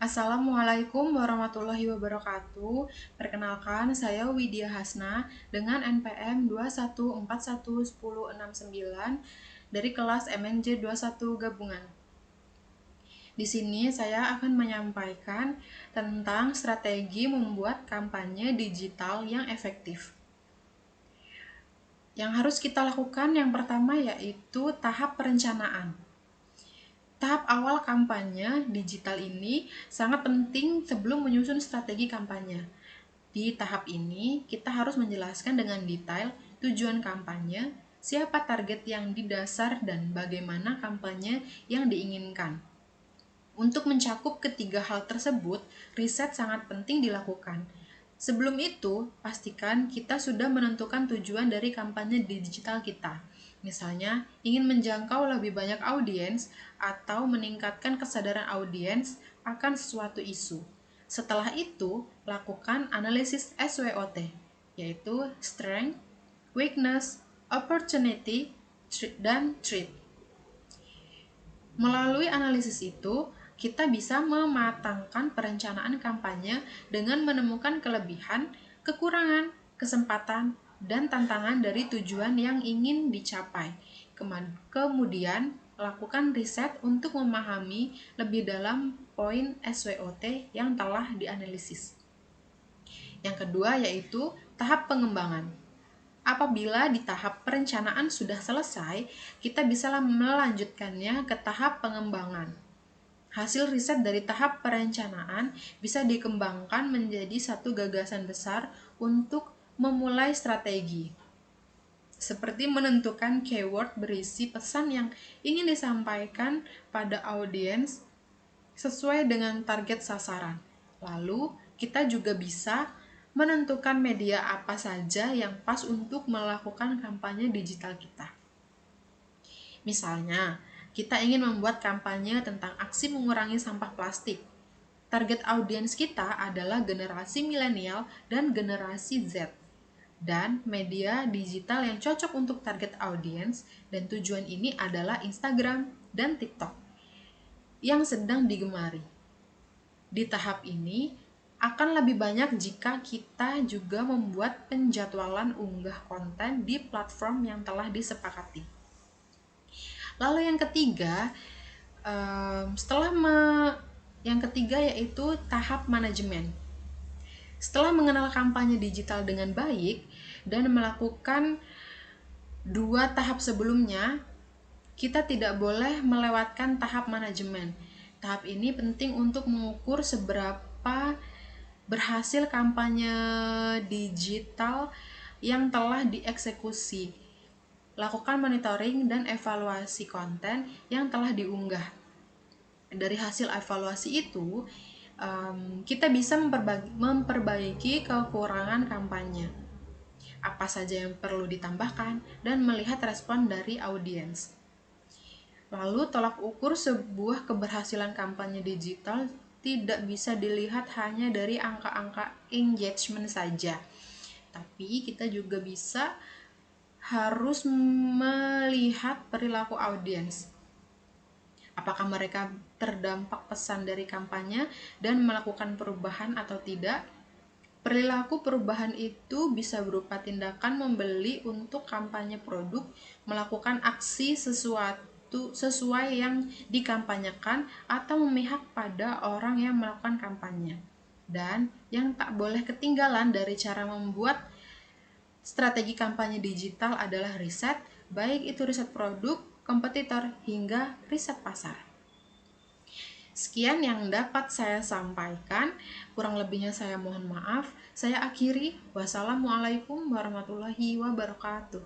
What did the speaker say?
Assalamualaikum warahmatullahi wabarakatuh. Perkenalkan, saya Widya Hasna dengan NPM 2141109 dari kelas MNJ 21 Gabungan. Di sini saya akan menyampaikan tentang strategi membuat kampanye digital yang efektif. Yang harus kita lakukan yang pertama yaitu tahap perencanaan. Tahap awal kampanye digital ini sangat penting sebelum menyusun strategi kampanye. Di tahap ini, kita harus menjelaskan dengan detail tujuan kampanye, siapa target yang didasar, dan bagaimana kampanye yang diinginkan. Untuk mencakup ketiga hal tersebut, riset sangat penting dilakukan. Sebelum itu, pastikan kita sudah menentukan tujuan dari kampanye digital kita. Misalnya, ingin menjangkau lebih banyak audiens atau meningkatkan kesadaran audiens akan suatu isu. Setelah itu, lakukan analisis SWOT, yaitu strength, weakness, opportunity, dan threat. Melalui analisis itu, kita bisa mematangkan perencanaan kampanye dengan menemukan kelebihan, kekurangan, kesempatan, dan tantangan dari tujuan yang ingin dicapai. Kemudian, lakukan riset untuk memahami lebih dalam poin SWOT yang telah dianalisis. Yang kedua yaitu tahap pengembangan. Apabila di tahap perencanaan sudah selesai, kita bisa melanjutkannya ke tahap pengembangan. Hasil riset dari tahap perencanaan bisa dikembangkan menjadi satu gagasan besar untuk memulai strategi. Seperti menentukan keyword berisi pesan yang ingin disampaikan pada audiens sesuai dengan target sasaran. Lalu, kita juga bisa menentukan media apa saja yang pas untuk melakukan kampanye digital kita. Misalnya, kita ingin membuat kampanye tentang aksi mengurangi sampah plastik. Target audiens kita adalah generasi milenial dan generasi Z. Dan media digital yang cocok untuk target audiens dan tujuan ini adalah Instagram dan TikTok yang sedang digemari. Di tahap ini, akan lebih banyak jika kita juga membuat penjadwalan unggah konten di platform yang telah disepakati. Lalu yang ketiga yaitu tahap manajemen. Setelah mengenal kampanye digital dengan baik dan melakukan 2 tahap sebelumnya, kita tidak boleh melewatkan tahap manajemen. Tahap ini penting untuk mengukur seberapa berhasil kampanye digital yang telah dieksekusi. Lakukan monitoring dan evaluasi konten yang telah diunggah. Dari hasil evaluasi itu, kita bisa memperbaiki kekurangan kampanye, apa saja yang perlu ditambahkan, dan melihat respon dari audiens. Lalu, tolak ukur sebuah keberhasilan kampanye digital tidak bisa dilihat hanya dari angka-angka engagement saja, tapi kita juga harus melihat perilaku audiens. Apakah mereka terdampak pesan dari kampanye dan melakukan perubahan atau tidak? Perilaku perubahan itu bisa berupa tindakan membeli untuk kampanye produk, melakukan aksi sesuai yang dikampanyekan, atau memihak pada orang yang melakukan kampanye. Dan yang tak boleh ketinggalan dari cara membuat strategi kampanye digital adalah riset, baik itu riset produk, kompetitor, hingga riset pasar. Sekian yang dapat saya sampaikan, kurang lebihnya saya mohon maaf. Saya akhiri, wassalamualaikum warahmatullahi wabarakatuh.